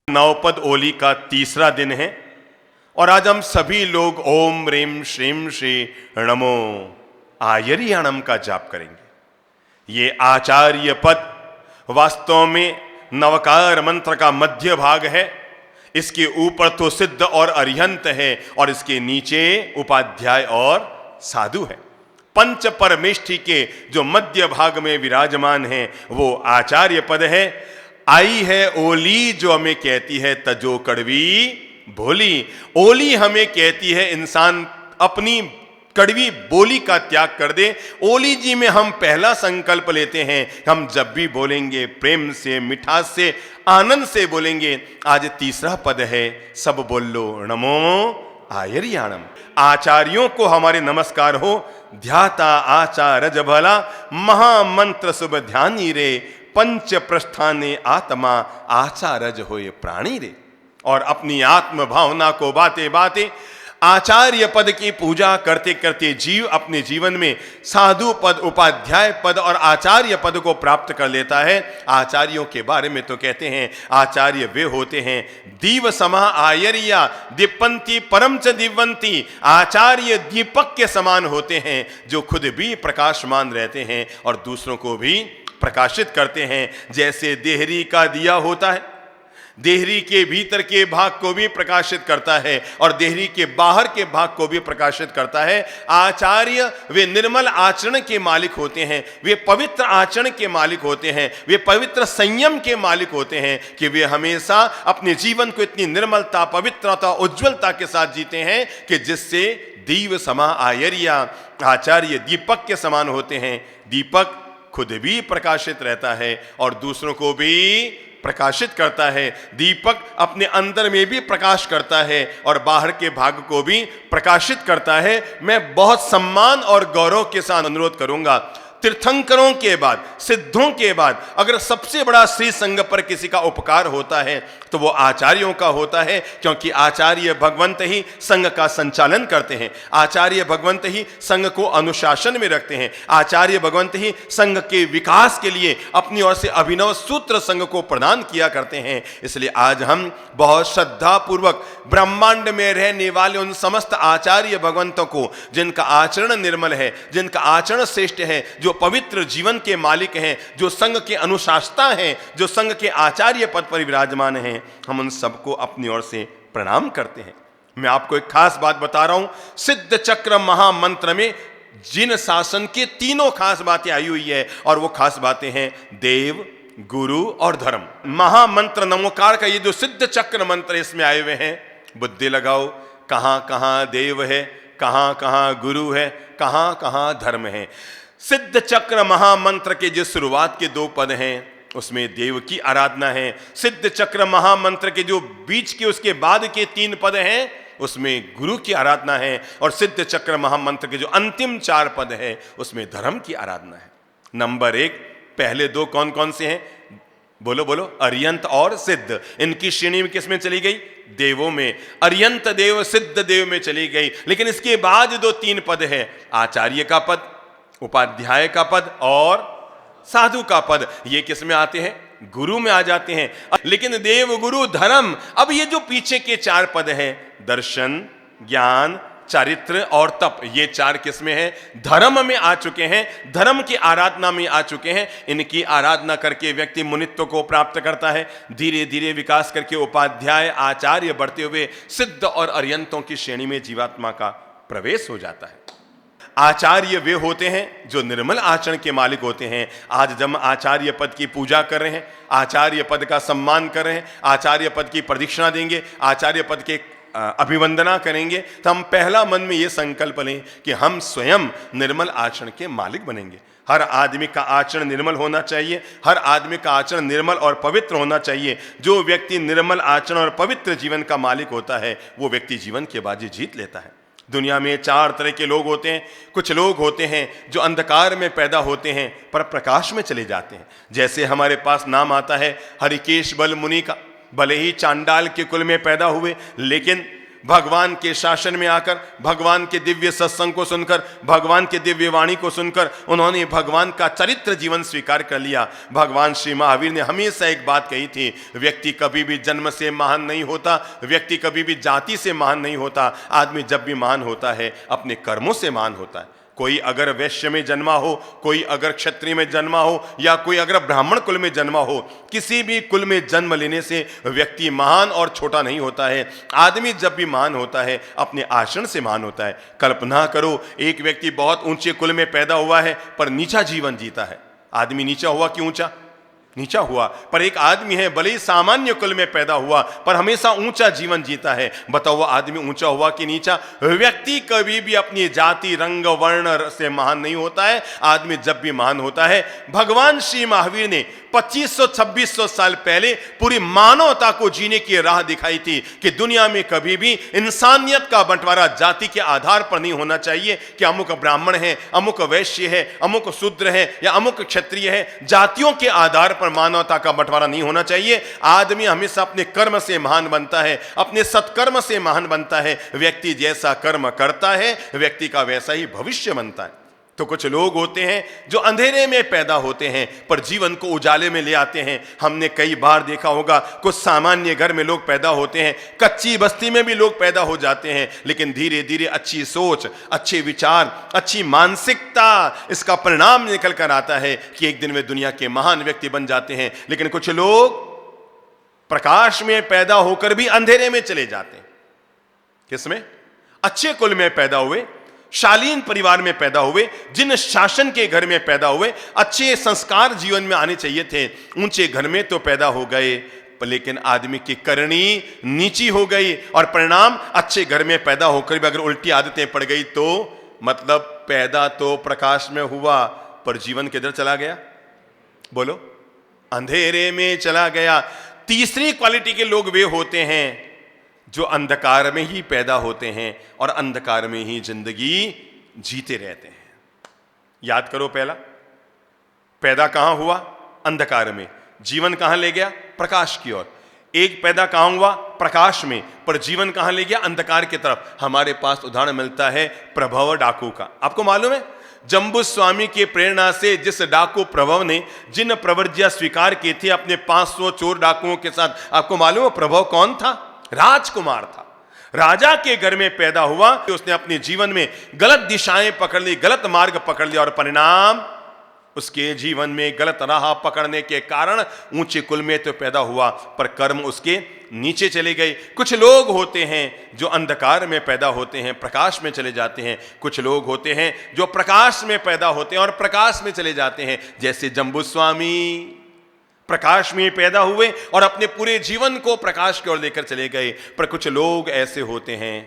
नवपद ओली का तीसरा दिन है और आज हम सभी लोग ओम ह्रीं श्रीं श्री नमो आयर्याणम का जाप करेंगे। ये आचार्य पद वास्तव में नवकार मंत्र का मध्य भाग है। इसके ऊपर तो सिद्ध और अरिहंत है और इसके नीचे उपाध्याय और साधु है। पंच परमेष्ठी के जो मध्य भाग में विराजमान है वो आचार्य पद है। आई है ओली जो हमें कहती है तजो कड़वी भोली। ओली हमें कहती है इंसान अपनी कड़वी बोली का त्याग कर दे। ओली जी में हम पहला संकल्प लेते हैं, हम जब भी बोलेंगे प्रेम से, मिठास से, आनंद से बोलेंगे। आज तीसरा पद है, सब बोल लो नमो आयर्याणम। आचार्यों को हमारे नमस्कार हो। ध्याता आचार्य जभला महामंत्र शुभ ध्यानी रे, पंच प्रस्थाने आत्मा आचार्य होए प्राणी रे। और अपनी आत्म भावना को बाते बाते आचार्य पद की पूजा करते करते जीव अपने जीवन में साधु पद, उपाध्याय पद और आचार्य पद को प्राप्त कर लेता है। आचार्यों के बारे में तो कहते हैं आचार्य वे होते हैं दीव समा आयर्या दीपंती परम च दिव्यंती। आचार्य दीपक के समान होते हैं जो खुद भी प्रकाशमान रहते हैं और दूसरों को भी प्रकाशित करते हैं। जैसे देहरी का दिया होता है, देहरी के भीतर के भाग को भी प्रकाशित करता है और देहरी के बाहर के भाग को भी प्रकाशित करता है। आचार्य वे निर्मल आचरण के मालिक होते हैं, वे पवित्र आचरण के मालिक होते हैं, वे पवित्र संयम के मालिक होते हैं कि वे हमेशा अपने जीवन को इतनी निर्मलता, पवित्रता, उज्ज्वलता के साथ जीते हैं कि जिससे दीव समा आयर्या। आचार्य दीपक के समान होते हैं। दीपक खुद भी प्रकाशित रहता है और दूसरों को भी प्रकाशित करता है। दीपक अपने अंदर में भी प्रकाश करता है और बाहर के भाग को भी प्रकाशित करता है। मैं बहुत सम्मान और गौरव के साथ अनुरोध करूंगा, तीर्थंकरों के बाद, सिद्धों के बाद अगर सबसे बड़ा श्री संघ पर किसी का उपकार होता है तो वो आचार्यों का होता है, क्योंकि आचार्य भगवंत ही संघ का संचालन करते हैं। आचार्य भगवंत ही संघ को अनुशासन में रखते हैं। आचार्य भगवंत ही संघ के विकास के लिए अपनी ओर से अभिनव सूत्र संघ को प्रदान किया करते हैं। इसलिए आज हम बहुत श्रद्धा पूर्वक ब्रह्मांड में रहने वाले उन समस्त आचार्य भगवंतों को, जिनका आचरण निर्मल है, जिनका आचरण श्रेष्ठ है, जो पवित्र जीवन के मालिक हैं, जो संघ के अनुशासता हैं, जो संघ के आचार्य पद पर विराजमान हैं, हम उन सबको अपनी ओर से प्रणाम करते हैं। मैं आपको एक खास बात बता रहा हूं, सिद्ध चक्र महामंत्र में जिन शासन की तीनों खास बातें आई हुई है और वो खास बातें हैं देव, गुरु और धर्म। महामंत्र नमोकार का ये जो सिद्ध चक्र मंत्र इसमें आए हुए हैं, बुद्धि लगाओ कहां कहां देव है, कहां कहां गुरु है, कहां कहां धर्म है। सिद्ध चक्र महामंत्र के जो शुरुआत के 2 पद हैं उसमें देव की आराधना है। सिद्ध चक्र महामंत्र के जो बीच के उसके बाद के 3 पद हैं उसमें गुरु की आराधना है और सिद्ध चक्र महामंत्र के जो अंतिम 4 पद हैं उसमें धर्म की आराधना है। नंबर 1 पहले 2 कौन कौन से हैं? बोलो बोलो। अरियंत और सिद्ध। इनकी श्रेणी में किसमें चली गई? देवों में। अरियंत देव, सिद्ध देव में चली गई। लेकिन इसके बाद जो 3 पद है, आचार्य का पद, उपाध्याय का पद और साधु का पद, ये किस में आते हैं? गुरु में आ जाते हैं। लेकिन देव, गुरु, धर्म, अब ये जो पीछे के 4 पद हैं, दर्शन, ज्ञान, चरित्र और तप, ये 4 किस में है? धर्म में आ चुके हैं, धर्म की आराधना में आ चुके हैं। इनकी आराधना करके व्यक्ति मुनित्व को प्राप्त करता है। धीरे धीरे विकास करके उपाध्याय, आचार्य बढ़ते हुए सिद्ध और अरियंतों की श्रेणी में जीवात्मा का प्रवेश हो जाता है। आचार्य वे होते हैं जो निर्मल आचरण के मालिक होते हैं। आज जब आचार्य पद की पूजा कर रहे हैं, आचार्य पद का सम्मान कर रहे हैं, आचार्य पद की प्रदक्षिणा देंगे, आचार्य पद के अभिवंदना करेंगे, तो हम पहला मन में ये संकल्प लें कि हम स्वयं निर्मल आचरण के मालिक बनेंगे। हर आदमी का आचरण निर्मल होना चाहिए, हर आदमी का आचरण निर्मल और पवित्र होना चाहिए। जो व्यक्ति निर्मल आचरण और पवित्र जीवन का मालिक होता है वो व्यक्ति जीवन की बाजी जीत लेता है। दुनिया में 4 तरह के लोग होते हैं। कुछ लोग होते हैं जो अंधकार में पैदा होते हैं पर प्रकाश में चले जाते हैं। जैसे हमारे पास नाम आता है हरिकेश बल मुनि का। भले ही चांडाल के कुल में पैदा हुए, लेकिन भगवान के शासन में आकर, भगवान के दिव्य सत्संग को सुनकर, भगवान के दिव्य वाणी को सुनकर उन्होंने भगवान का चरित्र जीवन स्वीकार कर लिया। भगवान श्री महावीर ने हमेशा एक बात कही थी, व्यक्ति कभी भी जन्म से महान नहीं होता, व्यक्ति कभी भी जाति से महान नहीं होता। आदमी जब भी महान होता है अपने कर्मों से महान होता है। कोई अगर वैश्य में जन्मा हो, कोई अगर क्षत्रिय में जन्मा हो, या कोई अगर ब्राह्मण कुल में जन्मा हो, किसी भी कुल में जन्म लेने से व्यक्ति महान और छोटा नहीं होता है। आदमी जब भी महान होता है अपने आचरण से महान होता है। कल्पना करो, एक व्यक्ति बहुत ऊंचे कुल में पैदा हुआ है पर नीचा जीवन जीता है। आदमी नीचा हुआ कि ऊंचा? नीचा हुआ। पर एक आदमी है भले ही सामान्य कुल में पैदा हुआ पर हमेशा ऊंचा जीवन जीता है। बताओ वो आदमी ऊंचा हुआ कि नीचा? व्यक्ति कभी भी अपनी जाति, रंग, वर्ण से महान नहीं होता है। आदमी जब भी महान होता है, भगवान श्री महावीर ने 2500-2600 साल पहले पूरी मानवता को जीने की राह दिखाई थी कि दुनिया में कभी भी इंसानियत का बंटवारा जाति के आधार पर नहीं होना चाहिए कि अमुक ब्राह्मण है, अमुक वैश्य है, अमुक शूद्र है या अमुक क्षत्रिय है। जातियों के आधार पर मानवता का बंटवारा नहीं होना चाहिए। आदमी हमेशा अपने कर्म से महान बनता है, अपने सत्कर्म से महान बनता है। व्यक्ति जैसा कर्म करता है व्यक्ति का वैसा ही भविष्य बनता है। तो कुछ लोग होते हैं जो अंधेरे में पैदा होते हैं पर जीवन को उजाले में ले आते हैं। हमने कई बार देखा होगा, कुछ सामान्य घर में लोग पैदा होते हैं, कच्ची बस्ती में भी लोग पैदा हो जाते हैं, लेकिन धीरे धीरे अच्छी सोच, अच्छे विचार, अच्छी मानसिकता, इसका परिणाम निकल कर आता है कि एक दिन वे दुनिया के महान व्यक्ति बन जाते हैं। लेकिन कुछ लोग प्रकाश में पैदा होकर भी अंधेरे में चले जाते हैं। किसमें? अच्छे कुल में पैदा हुए, शालीन परिवार में पैदा हुए, जिन शासन के घर में पैदा हुए, अच्छे संस्कार जीवन में आने चाहिए थे, ऊंचे घर में तो पैदा हो गए लेकिन आदमी की करनी नीची हो गई और परिणाम अच्छे घर में पैदा होकर भी अगर उल्टी आदतें पड़ गई तो मतलब पैदा तो प्रकाश में हुआ पर जीवन किधर चला गया? बोलो, अंधेरे में चला गया। तीसरी क्वालिटी के लोग वे होते हैं जो अंधकार में ही पैदा होते हैं और अंधकार में ही जिंदगी जीते रहते हैं। याद करो, पहला पैदा कहां हुआ? अंधकार में। जीवन कहां ले गया? प्रकाश की ओर। एक पैदा कहां हुआ? प्रकाश में, पर जीवन कहां ले गया? अंधकार की तरफ। हमारे पास उदाहरण मिलता है प्रभव डाकू का। आपको मालूम है, जम्बू स्वामी की प्रेरणा से जिस डाकू प्रभव ने जिन प्रवर्ज्या स्वीकार की थी अपने 500 चोर डाकुओं के साथ, आपको मालूम है प्रभव कौन था? राजकुमार था। राजा के घर में पैदा हुआ, उसने अपने जीवन में गलत दिशाएं पकड़ ली, गलत मार्ग पकड़ लिया और परिणाम उसके जीवन में गलत राह पकड़ने के कारण ऊंचे कुल में तो पैदा हुआ पर कर्म उसके नीचे चले गए। कुछ लोग होते हैं जो अंधकार में पैदा होते हैं, प्रकाश में चले जाते हैं। कुछ लोग होते हैं जो प्रकाश में पैदा होते हैं और प्रकाश में चले जाते हैं, जैसे जम्बू स्वामी प्रकाश में पैदा हुए और अपने पूरे जीवन को प्रकाश की ओर लेकर चले गए। पर कुछ लोग ऐसे होते हैं,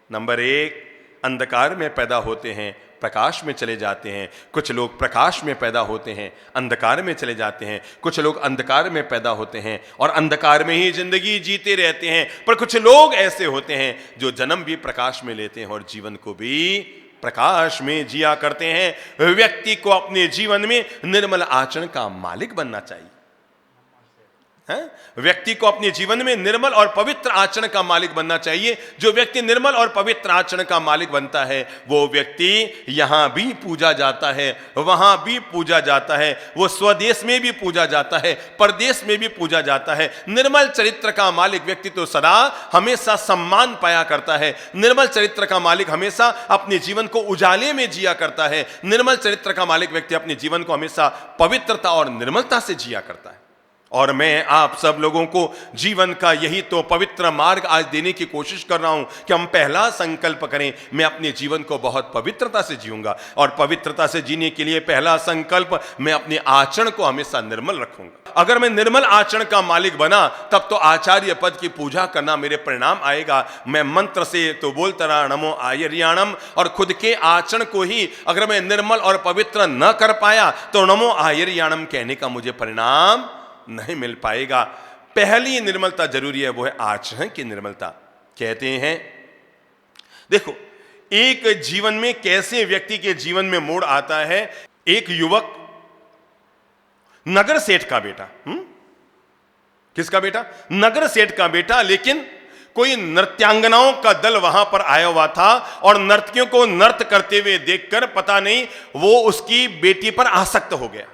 नंबर 1 अंधकार में पैदा होते हैं, प्रकाश में चले जाते हैं। कुछ लोग प्रकाश में पैदा होते हैं, अंधकार में चले जाते हैं। कुछ लोग अंधकार में पैदा होते हैं और अंधकार में ही जिंदगी जीते रहते हैं। पर कुछ लोग ऐसे होते हैं जो जन्म भी प्रकाश में लेते हैं और जीवन को भी प्रकाश में जिया करते हैं। व्यक्ति को अपने जीवन में निर्मल आचरण का मालिक बनना चाहिए। व्यक्ति को अपने जीवन में निर्मल और पवित्र आचरण का मालिक बनना चाहिए। जो व्यक्ति निर्मल और पवित्र आचरण का मालिक बनता है वो व्यक्ति यहां भी पूजा जाता है, वहां भी पूजा जाता है, वो स्वदेश में भी पूजा जाता है, परदेश में भी पूजा जाता है। निर्मल चरित्र का मालिक व्यक्ति तो सदा हमेशा सम्मान पाया करता है। निर्मल चरित्र का मालिक हमेशा अपने जीवन को उजाले में जिया करता है। निर्मल चरित्र का मालिक व्यक्ति अपने जीवन को हमेशा पवित्रता और निर्मलता से जिया करता है। और मैं आप सब लोगों को जीवन का यही तो पवित्र मार्ग आज देने की कोशिश कर रहा हूं कि हम पहला संकल्प करें, मैं अपने जीवन को बहुत पवित्रता से जीऊंगा। और पवित्रता से जीने के लिए पहला संकल्प, मैं अपने आचरण को हमेशा निर्मल रखूंगा। अगर मैं निर्मल आचरण का मालिक बना तब तो आचार्य पद की पूजा करना मेरे परिणाम आएगा। मैं मंत्र से तो बोलता रहा नमो आयर्याणम, और खुद के आचरण को ही अगर मैं निर्मल और पवित्र न कर पाया तो नमो आयर्याणम कहने का मुझे परिणाम नहीं मिल पाएगा। पहली निर्मलता जरूरी है, वो है आचरण की निर्मलता। कहते हैं देखो, एक जीवन में कैसे व्यक्ति के जीवन में मोड़ आता है। एक युवक, नगर सेठ का बेटा, किसका बेटा? नगर सेठ का बेटा, लेकिन कोई नृत्यांगनाओं का दल वहां पर आया हुआ था और नर्तकियों को नृत्य करते हुए देखकर पता नहीं वो उसकी बेटी पर आसक्त हो गया।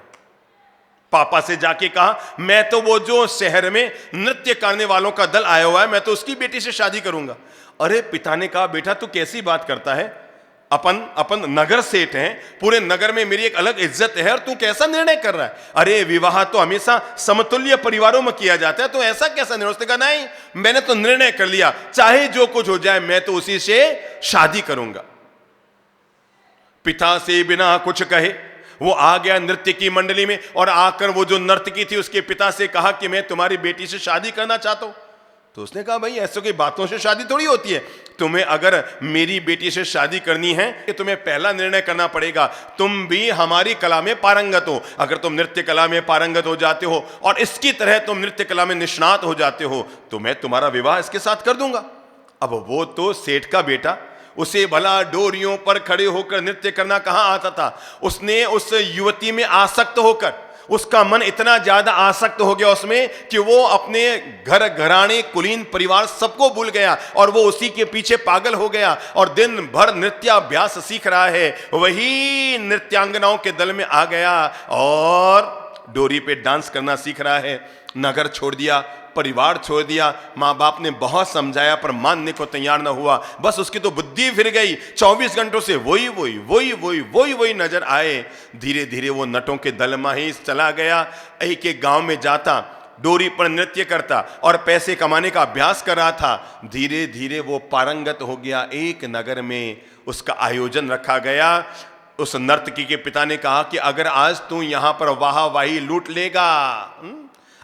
पापा से जाके कहा, मैं तो वो जो शहर में नृत्य करने वालों का दल आया हुआ है, मैं तो उसकी बेटी से शादी करूंगा। अरे पिता ने कहा, बेटा तू कैसी बात करता है, अपन नगर सेठ हैं, पूरे नगर में मेरी एक अलग इज्जत है और तू कैसा निर्णय कर रहा है? अरे विवाह तो हमेशा समतुल्य परिवारों में किया जाता है, तो ऐसा कैसा निर्णय? उसने कहा, नहीं, मैंने तो निर्णय कर लिया, चाहे जो कुछ हो जाए मैं तो उसी से शादी करूंगा। पिता से बिना कुछ कहे वो आ गया नृत्य की मंडली में और आकर वो जो नर्तकी थी उसके पिता से कहा कि मैं तुम्हारी बेटी से शादी करना चाहता हूं। तो उसने कहा, भाई ऐसे कोई बातों से शादी थोड़ी होती है, तुम्हें अगर मेरी बेटी से शादी करनी है कि तुम्हें पहला निर्णय करना पड़ेगा, तुम भी हमारी कला में पारंगत हो। अगर तुम नृत्य कला में पारंगत हो जाते हो और इसकी तरह तुम नृत्य कला में निष्णात हो जाते हो तो मैं तुम्हारा विवाह इसके साथ कर दूंगा। अब वो तो सेठ का बेटा, उसे भला डोरियों पर खड़े होकर नृत्य करना कहां आता था। उसने उस युवती में आसक्त होकर, उसका मन इतना ज्यादा आसक्त हो गया उसमें कि वो अपने घर घराने कुलीन परिवार सबको भूल गया और वो उसी के पीछे पागल हो गया और दिन भर नृत्याभ्यास सीख रहा है। वही नृत्यांगनाओं के दल में आ गया और डोरी पे डांस करना सीख रहा है। नगर छोड़ दिया, परिवार छोड़ दिया, माँ बाप ने बहुत समझाया पर मानने को तैयार न हुआ। बस उसकी तो बुद्धि फिर गई, 24 घंटों से वही नजर आए। धीरे धीरे वो नटों के दल में ही चला गया। एक एक गांव में जाता, डोरी पर नृत्य करता और पैसे कमाने का अभ्यास कर रहा था। धीरे धीरे वो पारंगत हो गया। एक नगर में उसका आयोजन रखा गया। उस नर्तकी के पिता ने कहा कि अगर आज तू यहां पर वाही लूट लेगा,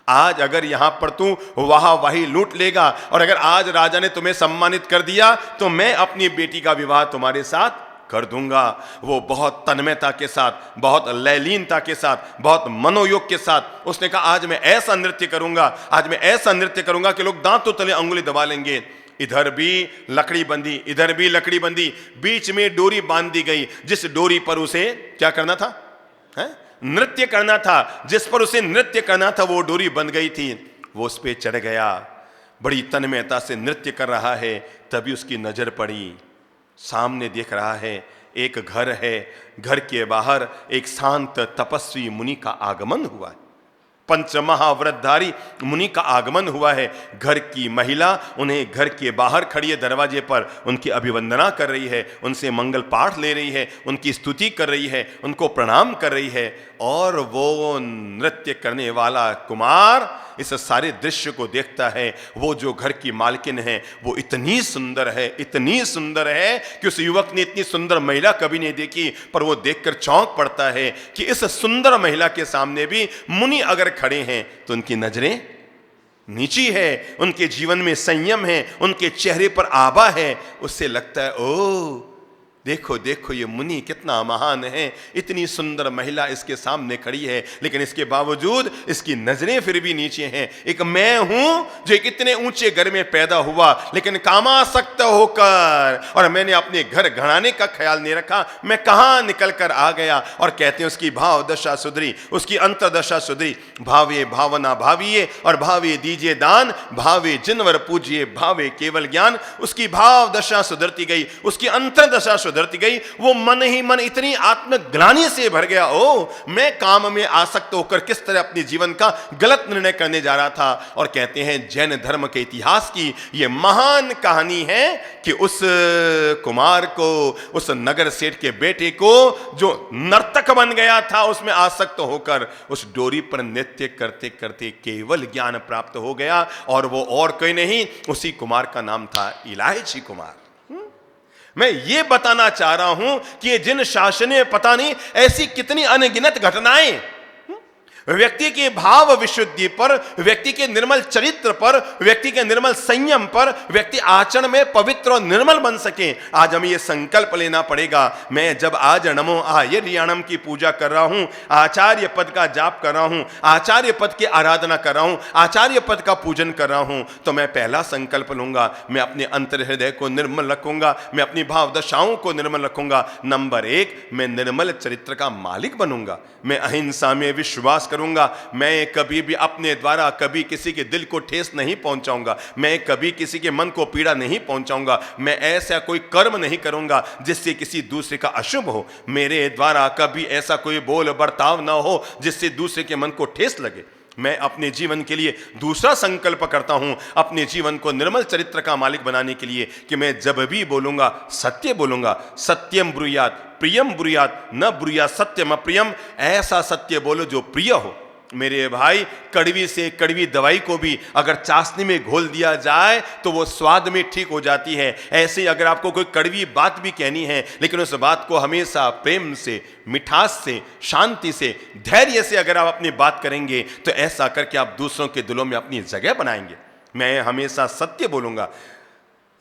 आज अगर यहां पर तू वाही लूट लेगा और अगर आज राजा ने तुम्हें सम्मानित कर दिया तो मैं अपनी बेटी का विवाह तुम्हारे साथ कर दूंगा। वो बहुत तन्मयता के साथ, बहुत लयलीनता के साथ, बहुत मनोयोग के साथ उसने कहा, आज मैं ऐसा नृत्य करूंगा, आज मैं ऐसा नृत्य करूंगा कि लोग दांतों तले अंगुली दबा लेंगे। इधर भी लकड़ी बंधी, इधर भी लकड़ी बंधी, बीच में डोरी बांध दी गई। जिस डोरी पर उसे क्या करना था, है? नृत्य करना था, जिस पर उसे नृत्य करना था वो डोरी बंध गई थी। वो उस पे चढ़ गया, बड़ी तन्मयता से नृत्य कर रहा है। तभी उसकी नजर पड़ी, सामने देख रहा है एक घर है, घर के बाहर एक शांत तपस्वी मुनि का आगमन हुआ है। पंचमहाव्रतधारी मुनि का आगमन हुआ है। घर की महिला उन्हें घर के बाहर खड़ी है, दरवाजे पर उनकी अभिवंदना कर रही है, उनसे मंगल पाठ ले रही है, उनकी स्तुति कर रही है, उनको प्रणाम कर रही है। और वो नृत्य करने वाला कुमार इस सारे दृश्य को देखता है। वो जो घर की मालकिन है वो इतनी सुंदर है, इतनी सुंदर है कि उस युवक ने इतनी सुंदर महिला कभी नहीं देखी। पर वो देखकर चौंक पड़ता है कि इस सुंदर महिला के सामने भी मुनि अगर खड़े हैं तो उनकी नजरें नीची है, उनके जीवन में संयम है, उनके चेहरे पर आभा है। उससे लगता है, ओ देखो देखो ये मुनि कितना महान है, इतनी सुंदर महिला इसके सामने खड़ी है, लेकिन इसके बावजूद इसकी नजरें फिर भी नीचे हैं। एक मैं हूं जो एक इतने ऊंचे घर में पैदा हुआ लेकिन कामासक्त होकर, और मैंने अपने घर घराने का ख्याल नहीं रखा, मैं कहां निकल कर आ गया। और कहते हैं उसकी भाव दशा सुधरी, उसकी अंतरदशा सुधरी। भावे भावना भाविये और भावे दीजिए दान, भावे जिनवर पूजिए भावे केवल ज्ञान। उसकी भाव दशा सुधरती गई, उसकी अंतरदशा सुधरती गई। वो मन ही मन इतनी आत्मग्लानि से भर गया, ओ मैं काम में आसक्त होकर किस तरह अपने जीवन का गलत निर्णय करने जा रहा था। और कहते हैं जैन धर्म के इतिहास की यह महान कहानी है कि उस कुमार को, उस नगर सेठ के बेटे को जो नर्तक बन गया था, उसमें आसक्त होकर उस डोरी पर नृत्य करते करते केवल ज्ञान प्राप्त हो गया। और वो और कोई नहीं, उसी कुमार का नाम था इलायची कुमार। मैं ये बताना चाह रहा हूं कि ये जिन शासने पता नहीं ऐसी कितनी अनगिनत घटनाएं व्यक्ति के भाव विशुद्धि पर, व्यक्ति के निर्मल चरित्र पर, व्यक्ति के निर्मल संयम पर, व्यक्ति आचरण में पवित्र और निर्मल बन सके। आज हमें यह संकल्प लेना पड़ेगा। मैं जब आज नमो आयर्याणम की पूजा कर रहा हूं, आचार्य पद का जाप कर रहा हूं, आचार्य पद की आराधना कर रहा हूं, आचार्य पद का पूजन कर रहा हूं, तो मैं पहला संकल्प लूंगा, मैं अपने अंतर हृदय को निर्मल रखूंगा, मैं अपनी भाव दशाओं को निर्मल रखूंगा। नंबर 1, मैं निर्मल चरित्र का मालिक बनूंगा। मैं अहिंसा में विश्वास करूंगा, मैं कभी भी अपने द्वारा कभी किसी के दिल को ठेस नहीं पहुंचाऊंगा, मैं कभी किसी के मन को पीड़ा नहीं पहुंचाऊंगा, मैं ऐसा कोई कर्म नहीं करूंगा जिससे किसी दूसरे का अशुभ हो, मेरे द्वारा कभी ऐसा कोई बोल बर्ताव ना हो जिससे दूसरे के मन को ठेस लगे। मैं अपने जीवन के लिए दूसरा संकल्प करता हूं, अपने जीवन को निर्मल चरित्र का मालिक बनाने के लिए, कि मैं जब भी बोलूंगा सत्य बोलूंगा। सत्यम ब्रूयात प्रियम ब्रूयात न ब्रूयात सत्यम अप्रियम, ऐसा सत्य बोलो जो प्रिय हो। मेरे भाई, कड़वी से कड़वी दवाई को भी अगर चाशनी में घोल दिया जाए तो वो स्वाद में ठीक हो जाती है। ऐसे अगर आपको कोई कड़वी बात भी कहनी है, लेकिन उस बात को हमेशा प्रेम से, मिठास से, शांति से, धैर्य से अगर आप अपनी बात करेंगे तो ऐसा करके आप दूसरों के दिलों में अपनी जगह बनाएंगे। मैं हमेशा सत्य बोलूंगा।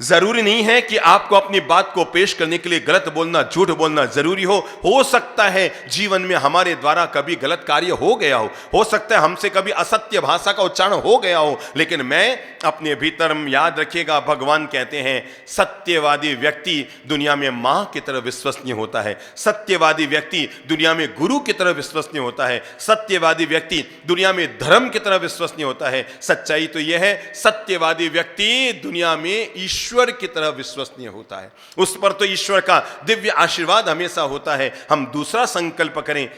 जरूरी नहीं है कि आपको अपनी बात को पेश करने के लिए गलत बोलना, झूठ बोलना जरूरी हो सकता है जीवन में हमारे द्वारा कभी गलत कार्य हो सकता है हमसे कभी असत्य भाषा का उच्चारण हो गया हो, लेकिन मैं अपने भीतर, याद रखिएगा, भगवान कहते हैं सत्यवादी व्यक्ति दुनिया में मां की तरह विश्वसनीय होता है, सत्यवादी व्यक्ति दुनिया में गुरु की तरह विश्वसनीय होता है, सत्यवादी व्यक्ति दुनिया में धर्म की तरह विश्वसनीय होता है। सच्चाई तो यह है, सत्यवादी व्यक्ति दुनिया में ईश्वर की तरह विश्वसनीय होता है, उस पर तो ईश्वर का दिव्य आशीर्वाद हमेशा होता है। हम दूसरा संकल्प करें।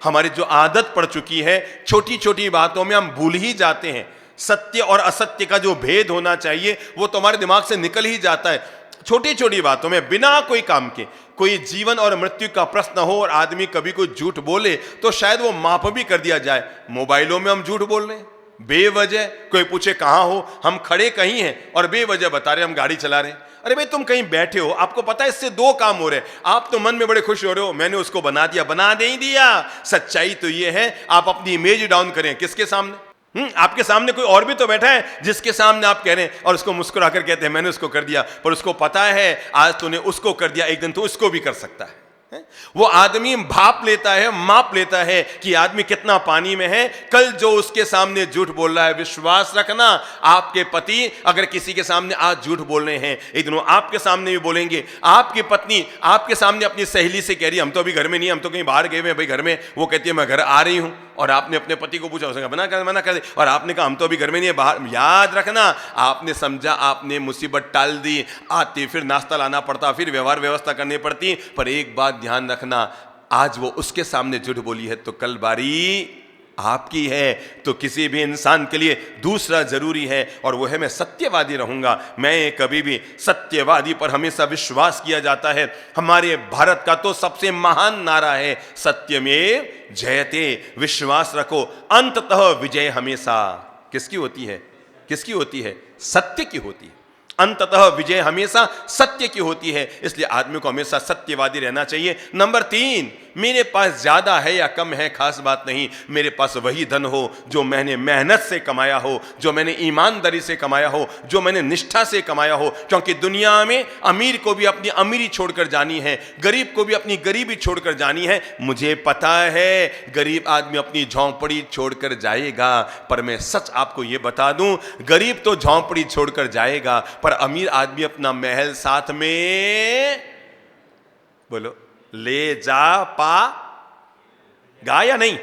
हमारी जो आदत पड़ चुकी है, छोटी छोटी बातों में हम भूल ही जाते हैं। सत्य और असत्य का जो भेद होना चाहिए वो तो हमारे दिमाग से निकल ही जाता है। छोटी छोटी बातों में बिना कोई काम के कोई जीवन और मृत्यु का प्रश्न हो और आदमी कभी कोई झूठ बोले तो शायद वो माफ भी कर दिया जाए। मोबाइलों में हम झूठ बोल रहे हैं बेवजह, कोई पूछे कहां हो, हम खड़े कहीं हैं और बेवजह बता रहे हम गाड़ी चला रहे हैं। अरे भाई, तुम कहीं बैठे हो, आपको पता है इससे दो काम हो रहे हैं। आप तो मन में बड़े खुश हो रहे हो, मैंने उसको बना दिया, बना दे ही दिया। सच्चाई तो ये है, आप अपनी इमेज डाउन करें किसके सामने? आपके सामने कोई और भी तो बैठा है जिसके सामने आप कह रहे हैं और उसको मुस्कुराकर कहते हैं मैंने उसको कर दिया, पर उसको पता है आज तूने उसको कर दिया, एक दिन तो उसको भी कर सकता है। वो आदमी भाप लेता है, माप लेता है कि आदमी कितना पानी में है। कल जो उसके सामने झूठ बोल रहा है, विश्वास रखना, आपके पति अगर किसी के सामने आज झूठ बोल रहे हैं, एक दिन आपके सामने भी बोलेंगे। आपकी पत्नी आपके सामने अपनी सहेली से कह रही है हम तो अभी घर में नहीं, हम तो कहीं बाहर गए हुए हैं भाई घर में, वो कहती है मैं घर आ रही हूं, और आपने अपने पति को पूछा, उसने मना कर दे, और आपने कहा हम तो अभी घर में नहीं है, बाहर। याद रखना, आपने समझा आपने मुसीबत टाल दी, आती फिर नाश्ता लाना पड़ता, फिर व्यवहार व्यवस्था करनी पड़ती। पर एक बात ध्यान रखना, आज वो उसके सामने झूठ बोली है तो कल बारी आपकी है। तो किसी भी इंसान के लिए दूसरा जरूरी है और वो है मैं सत्यवादी रहूंगा। मैं कभी भी सत्यवादी पर हमेशा विश्वास किया जाता है। हमारे भारत का तो सबसे महान नारा है सत्यमेव जयते। विश्वास रखो, अंततः विजय हमेशा किसकी होती है? किसकी होती है? सत्य की होती है। अंततः विजय हमेशा सत्य की होती है, इसलिए आदमी को हमेशा सत्यवादी रहना चाहिए। नंबर 3, मेरे पास ज्यादा है या कम है खास बात नहीं, मेरे पास वही धन हो जो मैंने मेहनत से कमाया हो, जो मैंने ईमानदारी से कमाया हो, जो मैंने निष्ठा से कमाया हो। क्योंकि दुनिया में अमीर को भी अपनी अमीरी छोड़कर जानी है, गरीब को भी अपनी गरीबी छोड़कर जानी है। मुझे पता है गरीब आदमी अपनी झोंपड़ी छोड़कर जाएगा, पर मैं सच आपको यह बता दूं, गरीब तो झोंपड़ी छोड़कर जाएगा पर अमीर आदमी अपना महल साथ में, बोलो, ले जा पागा या नहीं?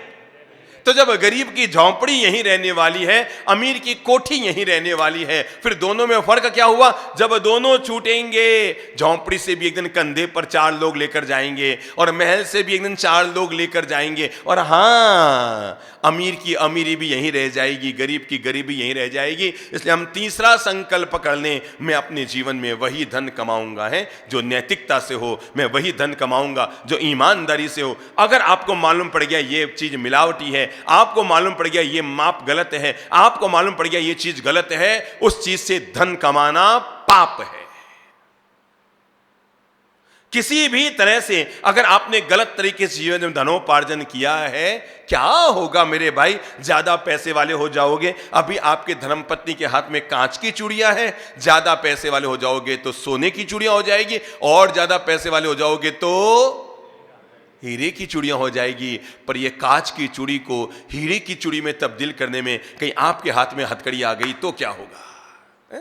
तो जब गरीब की झोंपड़ी यहीं रहने वाली है, अमीर की कोठी यहीं रहने वाली है, फिर दोनों में फर्क क्या हुआ? जब दोनों छूटेंगे, झोंपड़ी से भी एक दिन कंधे पर 4 लोग लेकर जाएंगे और महल से भी एक दिन 4 लोग लेकर जाएंगे। और हाँ, अमीर की अमीरी भी यहीं रह जाएगी, गरीब की गरीबी यहीं रह जाएगी। इसलिए हम तीसरा संकल्प कर लें, मैं अपने जीवन में वही धन कमाऊंगा है जो नैतिकता से हो, मैं वही धन कमाऊंगा जो ईमानदारी से हो। अगर आपको मालूम पड़ गया ये चीज मिलावटी है, आपको मालूम पड़ गया ये माप गलत है, आपको मालूम पड़ गया ये चीज गलत है, उस चीज से धन कमाना पाप है। किसी भी तरह से अगर आपने गलत तरीके से जीवन में धनोपार्जन किया है, क्या होगा मेरे भाई? ज्यादा पैसे वाले हो जाओगे, अभी आपके धर्मपत्नी के हाथ में कांच की चूड़ियां हैं, ज्यादा पैसे वाले हो जाओगे तो सोने की चूड़ियां हो जाएगी, और ज्यादा पैसे वाले हो जाओगे तो हीरे की चूड़ियां हो जाएगी। पर ये कांच की चूड़ी को हीरे की चूड़ी में तब्दील करने में कहीं आपके हाथ में हथकड़ी आ गई तो क्या होगा?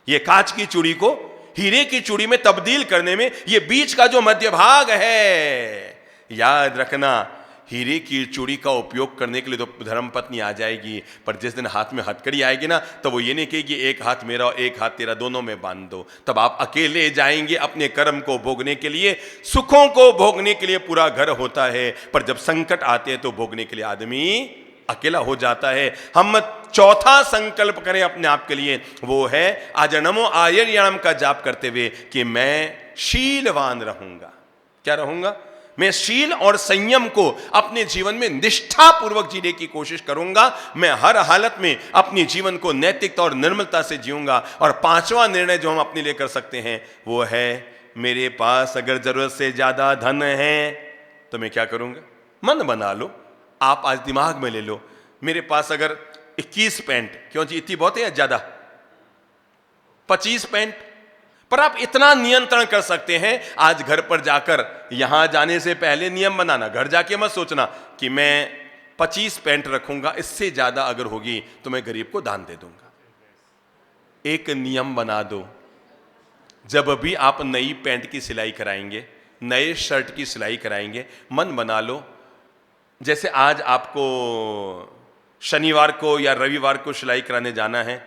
ये कांच की चूड़ी को हीरे की चूड़ी में तब्दील करने में ये बीच का जो मध्य भाग है, याद रखना, हीरे की चूड़ी का उपयोग करने के लिए तो धर्मपत्नी आ जाएगी, पर जिस दिन हाथ में हथकड़ी आएगी ना, तो वो ये नहीं कहेगी एक हाथ मेरा और एक हाथ तेरा, दोनों में बांध दो। तब आप अकेले जाएंगे अपने कर्म को भोगने के लिए, सुखों को भोगने के लिए पूरा घर होता है, पर जब संकट आते हैं तो भोगने के लिए आदमी अकेला हो जाता है। हम चौथा संकल्प करें अपने आप के लिए, वो है आज नमो आयर्याणम का जाप करते हुए कि मैं शीलवान रहूंगा। क्या रहूंगा? मैं शील और संयम को अपने जीवन में निष्ठापूर्वक जीने की कोशिश करूंगा। मैं हर हालत में अपने जीवन को नैतिकता और निर्मलता से जीऊंगा। और पांचवा निर्णय जो हम अपने लिए कर सकते हैं वो है, मेरे पास अगर जरूरत से ज्यादा धन है तो मैं क्या करूंगा? मन बना लो, आप आज दिमाग में ले लो, मेरे पास अगर 21 पैंट, क्यों जी इतनी बहुत है या ज्यादा? 25 पैंट, पर आप इतना नियंत्रण कर सकते हैं, आज घर पर जाकर यहां जाने से पहले नियम बनाना, घर जाके मत सोचना कि मैं 25 पैंट रखूंगा, इससे ज्यादा अगर होगी तो मैं गरीब को दान दे दूंगा। एक नियम बना दो, जब भी आप नई पैंट की सिलाई कराएंगे, नए शर्ट की सिलाई कराएंगे, मन बना लो जैसे आज आपको शनिवार को या रविवार को सिलाई कराने जाना है,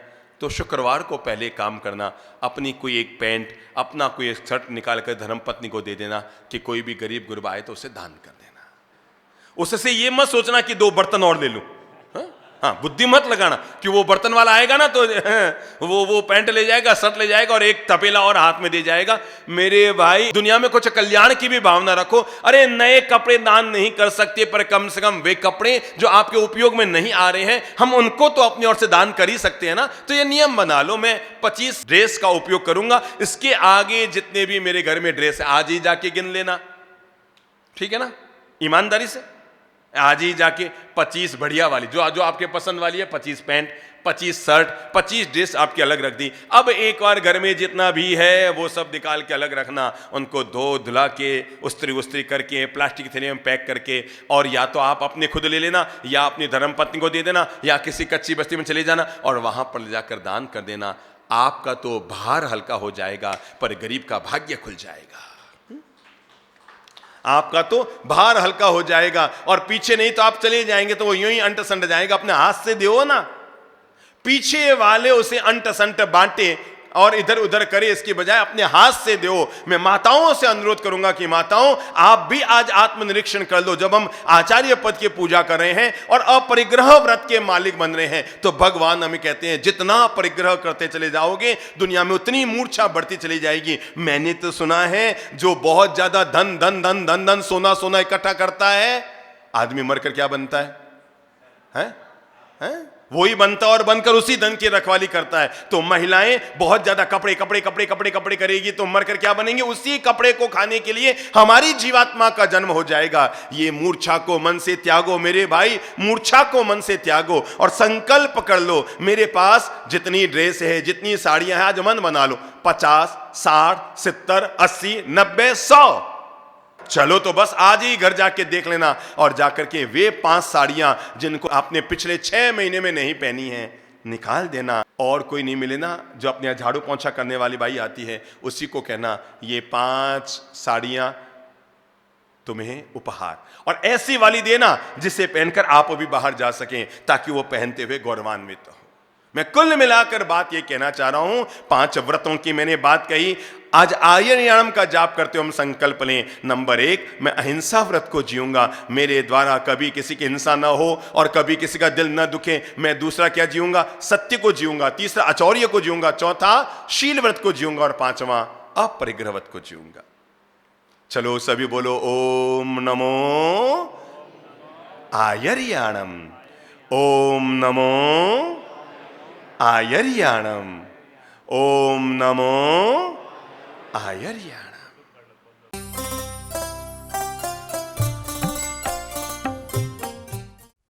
तो शुक्रवार को पहले काम करना, अपनी कोई एक पैंट, अपना कोई एक शर्ट निकाल कर धर्मपत्नी को दे देना कि कोई भी गरीब गुरबा आए तो उसे दान कर देना। उससे ये मत सोचना कि 2 बर्तन और ले लूं। हाँ, बुद्धि मत लगाना कि वो बर्तन वाला आएगा ना तो वो पैंट ले जाएगा, शर्ट ले जाएगा और एक तपेला और हाथ में दे जाएगा। मेरे भाई, दुनिया में कुछ कल्याण की भी भावना रखो। अरे नए कपड़े दान नहीं कर सकते, पर कम से कम वे कपड़े जो आपके उपयोग में नहीं आ रहे हैं, हम उनको तो अपनी ओर से दान कर ही सकते हैं ना। तो ये नियम बना लो, मैं 25 ड्रेस का उपयोग करूंगा, इसके आगे जितने भी मेरे घर में ड्रेस है आज ही जाके गिन लेना, ठीक है ना, ईमानदारी से। आज ही जाके 25 बढ़िया वाली जो आपके पसंद वाली है, 25 पैंट, 25 शर्ट, 25 ड्रेस आपकी अलग रख दी। अब एक बार घर में जितना भी है वो सब निकाल के अलग रखना, उनको धो धुला के उस्त्री करके प्लास्टिक थैले में पैक करके, और या तो आप अपने खुद ले लेना या अपनी धर्मपत्नी को दे देना या किसी कच्ची बस्ती में चले जाना और वहां पर ले जाकर दान कर देना। आपका तो भार हल्का हो जाएगा, पर गरीब का भाग्य खुल जाएगा। आपका तो भार हल्का हो जाएगा, और पीछे नहीं तो आप चले जाएंगे तो वो यूं ही अंट संट जाएगा। अपने हाथ से दो ना, पीछे वाले उसे अंट संट बांटे और इधर उधर करे, इसकी बजाय अपने हाथ से दो। मैं माताओं से अनुरोध करूंगा कि माताओं, आप भी आज आत्मनिरीक्षण कर लो। जब हम आचार्य पद की पूजा कर रहे हैं और अपरिग्रह व्रत के मालिक बन रहे हैं, तो भगवान हमें कहते हैं जितना परिग्रह करते चले जाओगे दुनिया में उतनी मूर्छा बढ़ती चली जाएगी। मैंने तो सुना है जो बहुत ज्यादा धन धन धन धन धन सोना सोना इकट्ठा करता है, आदमी मरकर क्या बनता है? वही बनता और बनकर उसी धन की रखवाली करता है। तो महिलाएं बहुत ज्यादा कपड़े कपड़े कपड़े कपड़े कपड़े करेगी तो मरकर क्या बनेंगे? उसी कपड़े को खाने के लिए हमारी जीवात्मा का जन्म हो जाएगा। ये मूर्छा को मन से त्यागो मेरे भाई, मूर्छा को मन से त्यागो और संकल्प कर लो, मेरे पास जितनी ड्रेस है, जितनी साड़ियां हैं, आज मन बना लो 50, 60, 70, 80, 90, 100। चलो तो बस आज ही घर जाके देख लेना और जाकर के वे 5 साड़ियां जिनको आपने पिछले 6 महीने में नहीं पहनी हैं निकाल देना। और कोई नहीं मिले ना, जो अपने झाड़ू पोंछा करने वाली बाई आती है उसी को कहना ये 5 साड़ियां तुम्हें उपहार, और ऐसी वाली देना जिसे पहनकर आप भी बाहर जा सकें ताकि वो पहनते हुए गौरवान्वित हो। मैं कुल मिलाकर बात ये कहना चाह रहा हूं, 5 व्रतों की मैंने बात कही। आज आयर्याणम का जाप करते हो हम संकल्प लें, नंबर 1, मैं अहिंसा व्रत को जीऊंगा, मेरे द्वारा कभी किसी की हिंसा ना हो और कभी किसी का दिल ना दुखे। मैं दूसरा क्या जीऊंगा? सत्य को जीऊंगा। तीसरा अचौर्य को जीऊंगा। चौथा शील व्रत को जीऊंगा और 5वां अपरिग्रह व्रत को जीऊंगा। चलो सभी बोलो ओम नमो आयर्याणम, ओम नमो आयर्याणम, ओम नमो आयर्याणम।